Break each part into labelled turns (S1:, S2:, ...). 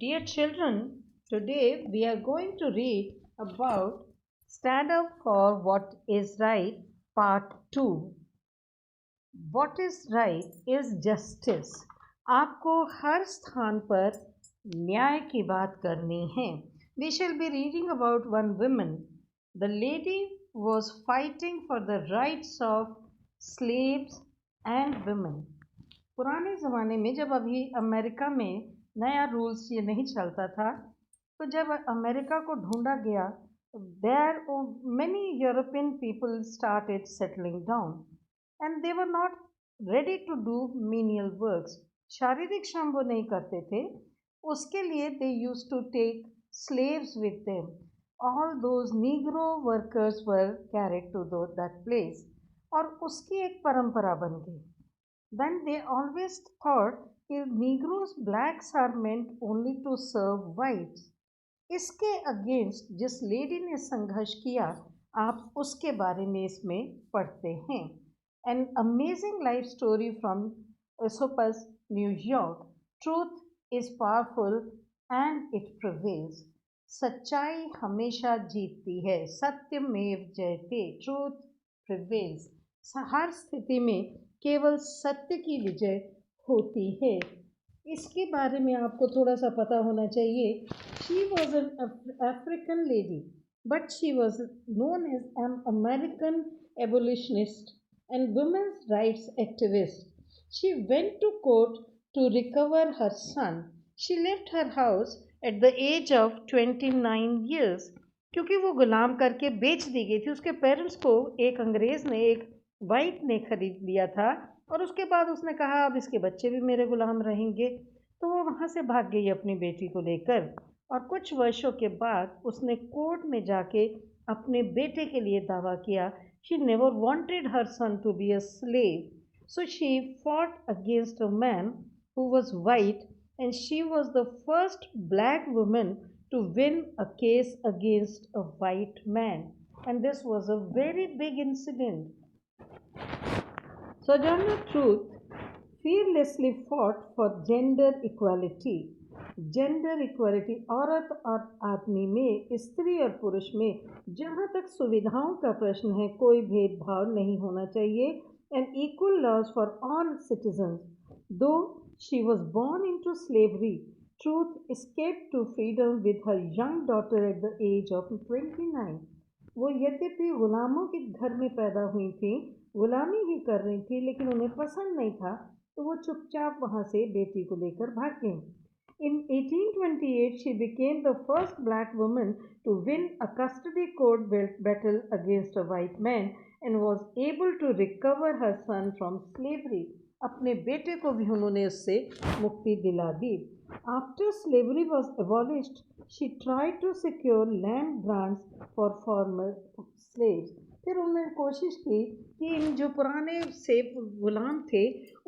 S1: Dear children, today we are going to read about Stand Up for What is Right, Part 2. What is right is justice. आपको हर स्थान पर न्याय की बात करनी है. We shall be reading about one woman. The lady was fighting for the rights of slaves and women. पुराने ज़माने में जब अभी अमेरिका में नया रूल्स ये नहीं चलता था, तो जब अमेरिका को ढूंढा गया, there many European people started settling down and they were not ready to do menial works. शारीरिक श्रम वो नहीं करते थे. उसके लिए they used to take slaves with them. All those Negro workers were carried to that place. और उसकी एक परंपरा बन गई. Then they always thought कि Negroes, blacks are meant only to serve whites. इसके अगेंस्ट जिस लेडी ने संघर्ष किया, आप उसके बारे में इसमें पढ़ते हैं. An amazing life story from Esopus, New York. Truth is powerful and it prevails. सच्चाई हमेशा जीतती है. सत्यमेव जयते. Truth prevails. हर स्थिति में केवल सत्य की विजय होती है. इसके बारे में आपको थोड़ा सा पता होना चाहिए. She was an African lady, but she was known as an American abolitionist and women's rights activist. She went to court to recover her son. She left her house at the age of 29 years. क्योंकि वो गुलाम करके बेच दी गई थी. उसके parents को एक अंग्रेज़ ने, एक वाइट ने खरीद लिया था और उसके बाद उसने कहा अब इसके बच्चे भी मेरे गुलाम रहेंगे. तो वो वहाँ से भाग गई अपनी बेटी को लेकर और कुछ वर्षों के बाद उसने कोर्ट में जाके अपने बेटे के लिए दावा किया. She never wanted her son to be a slave. So she fought against a man who was white, and she was the first black woman to win a case against a white man. And this was a very big incident. Sojourner Truth fearlessly fought for gender equality. Gender equality, औरत और आदमी में, स्त्री और पुरुष में जहाँ तक सुविधाओं का प्रश्न है, कोई भेदभाव नहीं होना चाहिए. And equal laws for all citizens. Though she was born into slavery, Truth escaped to freedom with her young daughter at the age of 29. वो यद्यपि गुलामों के घर में पैदा हुई थी, गुलामी ही कर रही थी, लेकिन उन्हें पसंद नहीं था, तो वो चुपचाप वहाँ से बेटी को लेकर भाग गई. In 1828, she became the first black woman to win a custody court battle against a white man and was able to recover her son from slavery. अपने बेटे को भी उन्होंने उससे मुक्ति दिला दी. After slavery was abolished, she tried to secure land grants for former slaves. फिर उन्होंने कोशिश की कि इन जो पुराने से गुलाम थे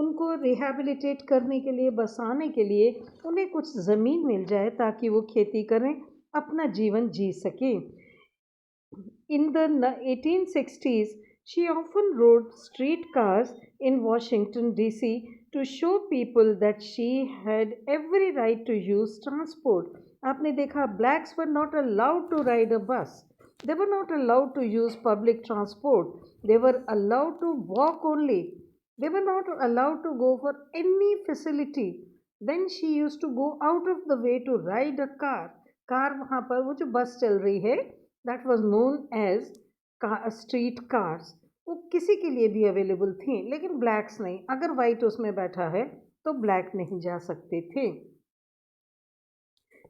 S1: उनको रिहैबिलिटेट करने के लिए, बसाने के लिए उन्हें कुछ ज़मीन मिल जाए ताकि वो खेती करें, अपना जीवन जी सकें. In the 1860s, she often rode streetcars in Washington, D.C. to show people that she had every right to use transport. आपने देखा, blacks were not allowed to ride a bus. They were not allowed to use public transport. They were allowed to walk only. They were not allowed to go for any facility. Then she used to go out of the way to ride a car. Car वहाँ पर वो जो बस चल रही है, that was known as street cars. वो किसी के लिए भी अवेलेबल थी, लेकिन ब्लैक्स नहीं. अगर वाइट उसमें बैठा है तो ब्लैक नहीं जा सकते थे.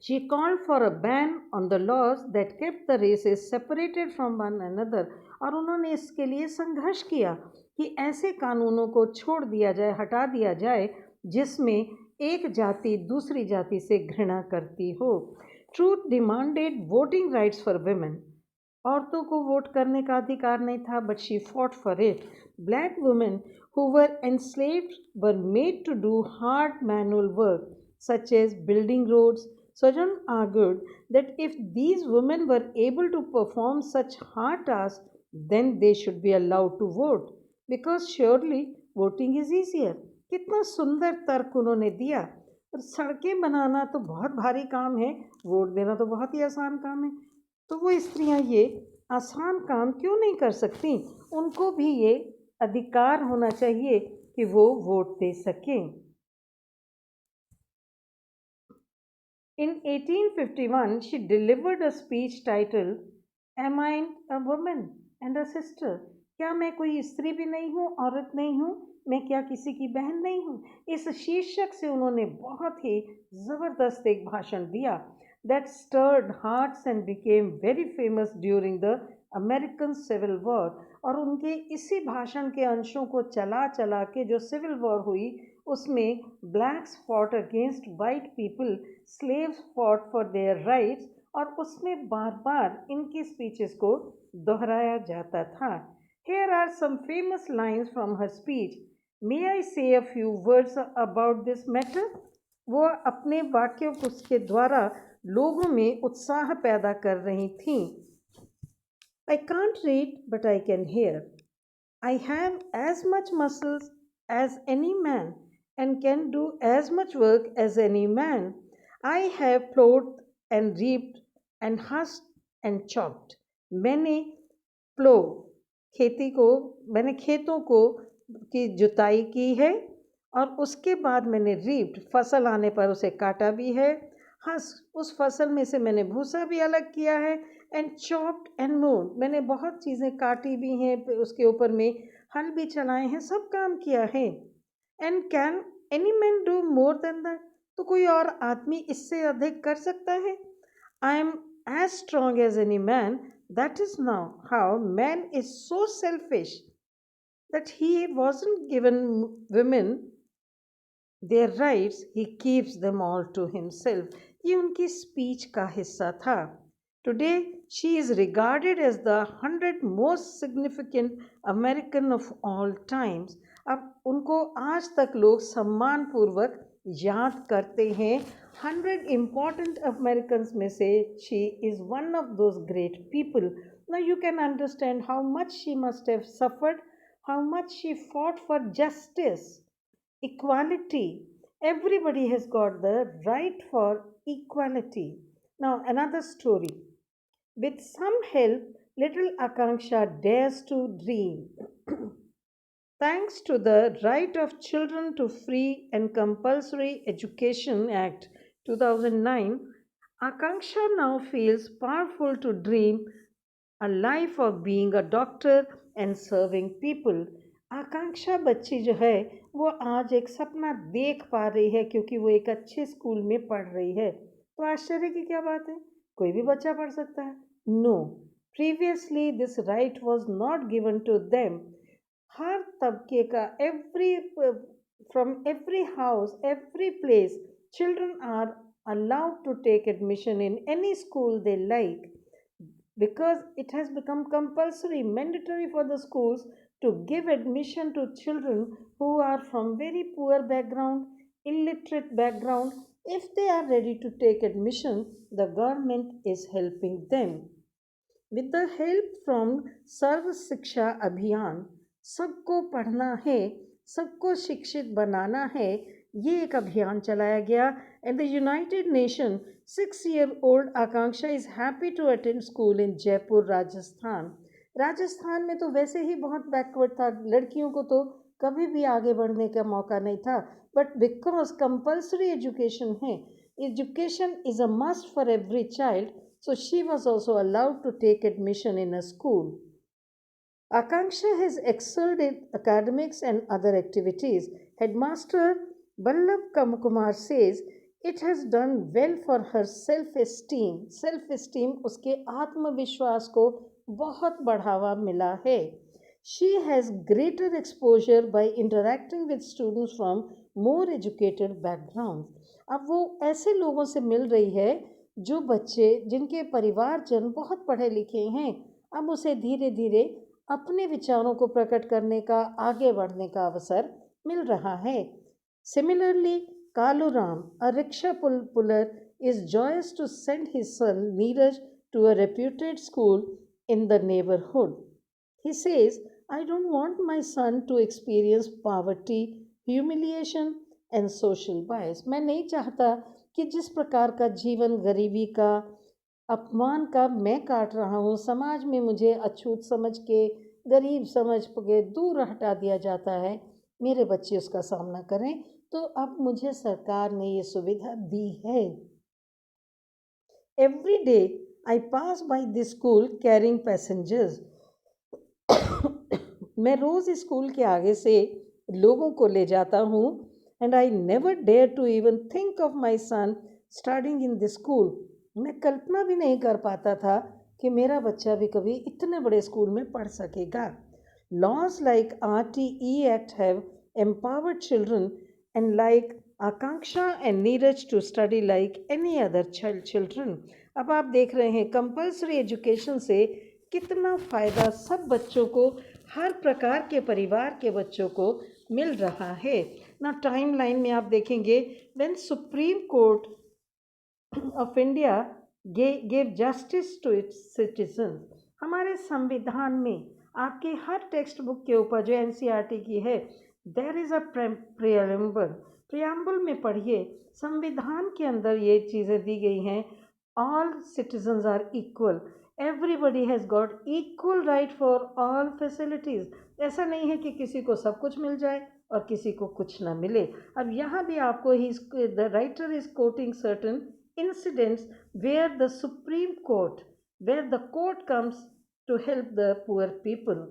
S1: She called for a ban on the laws that kept the races separated from one another. और उन्होंने इसके लिए संघर्ष किया कि ऐसे कानूनों को छोड़ दिया जाए, हटा दिया जाए, जिसमें एक जाति दूसरी जाति से घृणा करती हो. Truth demanded voting rights for women. औरतों को वोट करने का अधिकार नहीं था, but she fought for it. Black women who were enslaved were made to do hard manual work, such as building roads. Sojourner argued that if these women were able to perform such hard tasks, then they should be allowed to vote, because surely voting is easier. कितना सुंदर तर्क उन्होंने दिया. और सड़कें बनाना तो बहुत भारी काम है, वोट देना तो बहुत ही आसान काम है। तो वो स्त्रियां ये आसान काम क्यों नहीं कर सकती? उनको भी ये अधिकार होना चाहिए कि वो वोट दे सकें। In 1851, she delivered a speech titled, "Am I a woman and a sister?" क्या मैं कोई स्त्री भी नहीं हूँ, औरत नहीं हूँ, मैं क्या किसी की बहन नहीं हूँ? इस शीर्षक से उन्होंने बहुत ही ज़बरदस्त एक भाषण दिया। That stirred hearts and became very famous during the American Civil War। और उनके इसी भाषण के अंशों को चला चला के जो सिविल वॉर हुई, उसमें blacks fought against white people, slaves fought for their rights, और उसमें बार बार इनकी स्पीचेस को दोहराया जाता था। Here are some famous lines from her speech. May I say a few words about this matter? वो अपने वाक्यों को उसके द्वारा लोगों में उत्साह पैदा कर रही थी। I can't read, but I can hear. I have as much muscles as any man and can do as much work as any man. I have plowed and reaped and husked and chopped. मैंने प्लो खेती को मैंने खेतों को की जुताई की है, और उसके बाद मैंने रीप्ड फसल आने पर उसे काटा भी है, उस फसल में से मैंने भूसा भी अलग किया है, एंड चॉप्ड एंड मूव्ड मैंने बहुत चीज़ें काटी भी हैं, उसके ऊपर में हल भी चलाए हैं, सब काम किया है। And can any man do more than that? तो कोई और आदमी इससे अधिक कर सकता है? I am as strong as any man. That is now how man is so selfish that he wasn't given women their rights, he keeps them all to himself. ये उनकी स्पीच का हिस्सा था। Today she is regarded as the 100 most significant American of all times. अब उनको आज तक लोग सम्मानपूर्वक याद करते हैं। 100 इम्पॉर्टेंट अमेरिकन में से she is one of those great people. Now you can understand how much she must have suffered, how much she fought for justice, equality. Everybody has got the right for equality. Now, another story. With some help, little Akanksha dares to dream. Thanks to the Right of Children to Free and Compulsory Education Act 2009, Akanksha now feels powerful to dream a life of being a doctor and serving people. आकांक्षा बच्ची जो है वो आज एक सपना देख पा रही है, क्योंकि वो एक अच्छे स्कूल में पढ़ रही है। तो आश्चर्य की क्या बात है? कोई भी बच्चा पढ़ सकता है? No, previously this right was not given to them. हर तबके का, from every house, every place, children are allowed to take admission in any school they like, because it has become compulsory, mandatory for the schools to give admission to children who are from very poor background, illiterate background. If they are ready to take admission, the government is helping them. With the help from सर्व शिक्षा अभियान, सबको पढ़ना है, सबको शिक्षित बनाना है, ये एक अभियान चलाया गया। And the United nation 6-year-old Akanksha is happy to attend school in Jaipur, Rajasthan. Rajasthan में तो वैसे ही बहुत बैकवर्ड था, लड़कियों को तो कभी भी आगे बढ़ने का मौका नहीं था, बट बिकॉज कंपल्सरी एजुकेशन है, education is a must for every child, so she was also allowed to take admission in a school. Akanksha has excelled in academics and other activities. Headmaster Ballabh Kumar says it has done well for her self-esteem. Self-esteem उसके आत्मविश्वास को बहुत बढ़ावा मिला है. She has greater exposure by interacting with students from more educated backgrounds. अब वो ऐसे लोगों से मिल रही है जो बच्चे जिनके परिवारजन बहुत पढ़े लिखे हैं, अब उसे धीरे धीरे अपने विचारों को प्रकट करने का, आगे बढ़ने का अवसर मिल रहा है। Similarly Kaluram, a rickshaw puller, is joyous to send his son Neeraj to a reputed school in the neighbourhood. He says, I don't want my son to experience poverty, humiliation, and social bias. मैं नहीं चाहता कि जिस प्रकार का जीवन गरीबी का, अपमान का मैं काट रहा हूँ, समाज में मुझे अछूत समझ के, गरीब समझ के दूर हटा दिया जाता है, मेरे बच्चे उसका सामना करें। तो अब मुझे सरकार ने ये सुविधा दी है। Every day I pass by this school carrying passengers. मैं रोज स्कूल के आगे से लोगों को ले जाता हूँ। And I never dare to even think of my son studying in this school. मैं कल्पना भी नहीं कर पाता था कि मेरा बच्चा भी कभी इतने बड़े स्कूल में पढ़ सकेगा। Laws like RTE act have empowered children and like Akanksha and Neeraj to study like any other children. अब आप देख रहे हैं कंपल्सरी एजुकेशन से कितना फ़ायदा सब बच्चों को, हर प्रकार के परिवार के बच्चों को मिल रहा है ना। टाइम लाइन में आप देखेंगे, when supreme court of India gave justice to its citizen. हमारे संविधान में आपके हर टेक्स्ट बुक के ऊपर जो NCERT की है, देयर इज़ अ प्रियम्बल में पढ़िए, संविधान के अंदर ये चीज़ें दी गई हैं। All citizens are equal, everybody has got equal right for all facilities. ऐसा नहीं है कि किसी को सब कुछ मिल जाए और किसी को कुछ ना मिले। अब यहाँ भी आपको the writer is coating certain incidents where the Supreme Court, where the court comes to help the poor people.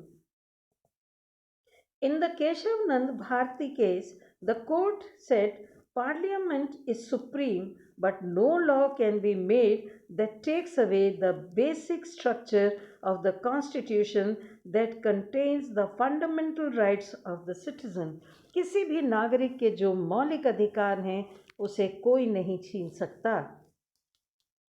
S1: In the Keshav Nand Bharti case, the court said Parliament is supreme, but no law can be made that takes away the basic structure of the Constitution that contains the fundamental rights of the citizen. किसी भी नागरिक के जो मौलिक अधिकार हैं उसे कोई नहीं छीन सकता।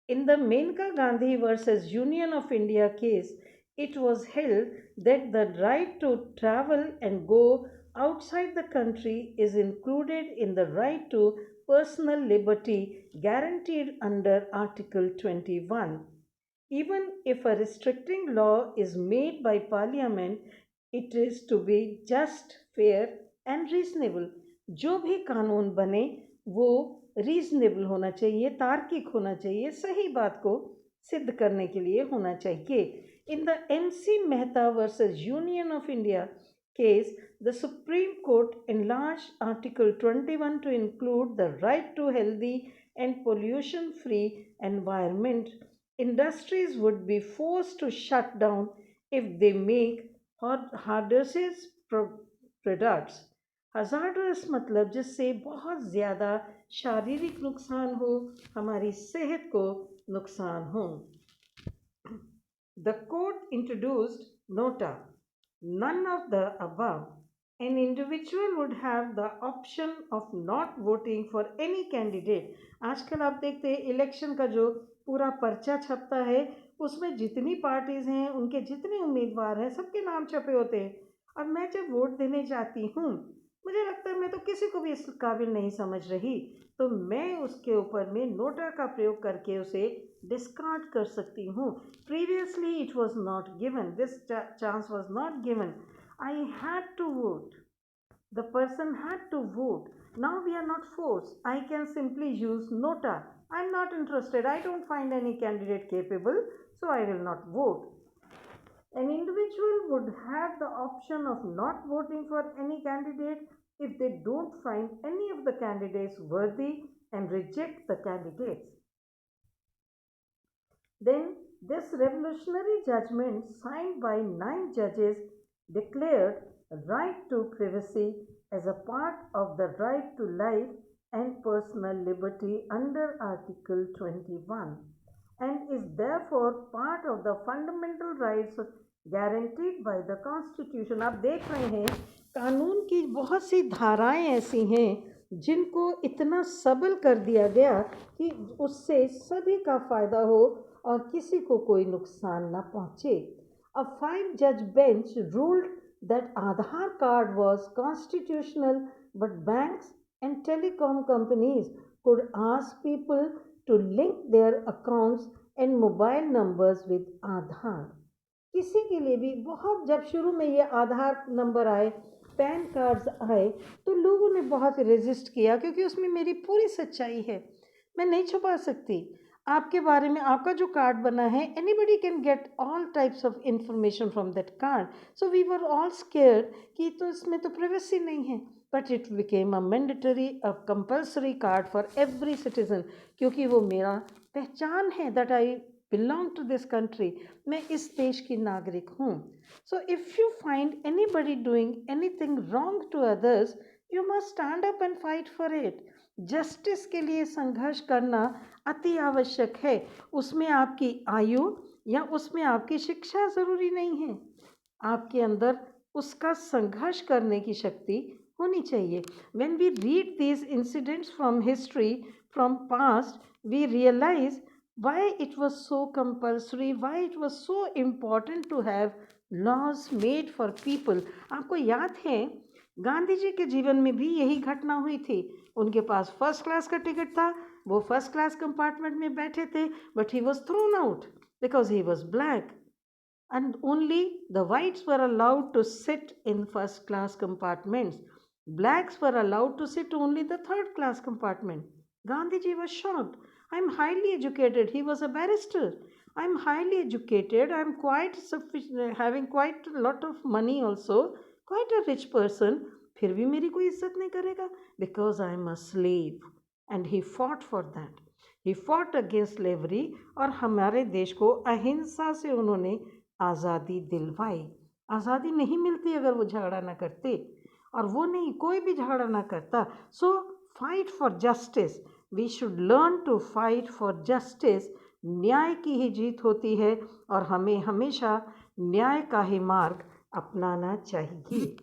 S1: In the Menka Gandhi versus Union of India case, it was held that the right to travel and go outside the country is included in the right to personal liberty guaranteed under Article 21. Even if a restricting law is made by Parliament, it is to be just, fair and reasonable. जो भी कानून बने वो reasonable होना चाहिए, तार्किक होना चाहिए, सही बात को सिद्ध करने के लिए होना चाहिए। In the NC Mehta versus Union of India case, the Supreme Court enlarged Article 21 to include the right to healthy and pollution-free environment. Industries would be forced to shut down if they make hazardous products. Hazardous मतलब जिससे बहुत ज़्यादा शारीरिक नुकसान हो, हमारी सेहत को नुकसान हो। The court introduced nota, none of the above. An individual would have the option of not voting for any candidate. आजकल आप देखते हैं इलेक्शन का जो पूरा पर्चा छपता है उसमें जितनी पार्टीज हैं, उनके जितने उम्मीदवार हैं, सबके नाम छपे होते हैं। और मैं जब वोट देने जाती हूँ, मुझे लगता है मैं तो किसी को भी इस काबिल नहीं समझ रही, तो मैं उसके ऊपर में नोटा का प्रयोग करके उसे डिस्कार्ड कर सकती हूँ। Previously it was not given, this chance was not given, I had to vote, the person had to vote. Now we are not force, I can simply use NOTA. I am not interested, I don't find any candidate capable, so I will not vote. An individual would have the option of not voting for any candidate if they don't find any of the candidates worthy and reject the candidates. Then this revolutionary judgment signed by 9 judges declared right to privacy as a part of the right to life and personal liberty under Article 21 and is therefore part of the fundamental rights guaranteed by the Constitution. आप देख रहे हैं कानून की बहुत सी धाराएं ऐसी हैं जिनको इतना सबल कर दिया गया कि उससे सभी का फायदा हो और किसी को कोई नुकसान ना पहुंचे। A 5-judge bench ruled that Aadhaar card was constitutional, but banks and telecom companies could ask people to link their accounts and mobile numbers with Aadhaar. किसी के लिए भी बहुत, जब शुरू में ये आधार नंबर आए पैन कार्ड्स आए तो लोगों ने बहुत रेजिस्ट किया, क्योंकि उसमें मेरी पूरी सच्चाई है, मैं नहीं छुपा सकती। आपके बारे में आपका जो कार्ड बना है, anybody can get all types of information from that card. So we were all scared कि तो इसमें तो प्राइवेसी नहीं है, but it became a mandatory, a compulsory card for every citizen, क्योंकि वो मेरा पहचान है, that I belong to this country, मैं इस देश की नागरिक हूँ। So if you find anybody doing anything wrong to others, you must stand up and fight for it. Justice के लिए संघर्ष करना अति आवश्यक है। उसमें आपकी आयु या उसमें आपकी शिक्षा ज़रूरी नहीं है, आपके अंदर उसका संघर्ष करने की शक्ति होनी चाहिए। When we read these incidents from history, from past, we realize why it was so compulsory, why it was so important to have laws made for people. आपको याद है गांधी जी के जीवन में भी यही घटना हुई थी। उनके पास फर्स्ट क्लास का टिकट था, वो फर्स्ट क्लास कंपार्टमेंट में बैठे थे, but he was thrown out because he was black, and only the whites were allowed to sit in first class compartments. Blacks were allowed to sit only the third class compartment. Gandhiji was shocked. I'm highly educated. He was a barrister. I'm highly educated. I'm quite sufficient, having quite a lot of money also, quite a rich person. फिर भी मेरी कोई इज्जत नहीं करेगा, because I am a slave. And he fought for that. He fought against slavery, और हमारे देश को अहिंसा से उन्होंने आज़ादी दिलवाई। आज़ादी नहीं मिलती अगर वो झगड़ा ना करते, और वो नहीं, कोई भी झगड़ा ना करता। So fight for justice, we should learn to fight for justice. न्याय की ही जीत होती है, और हमें हमेशा न्याय का ही मार्ग अपनाना चाहिए।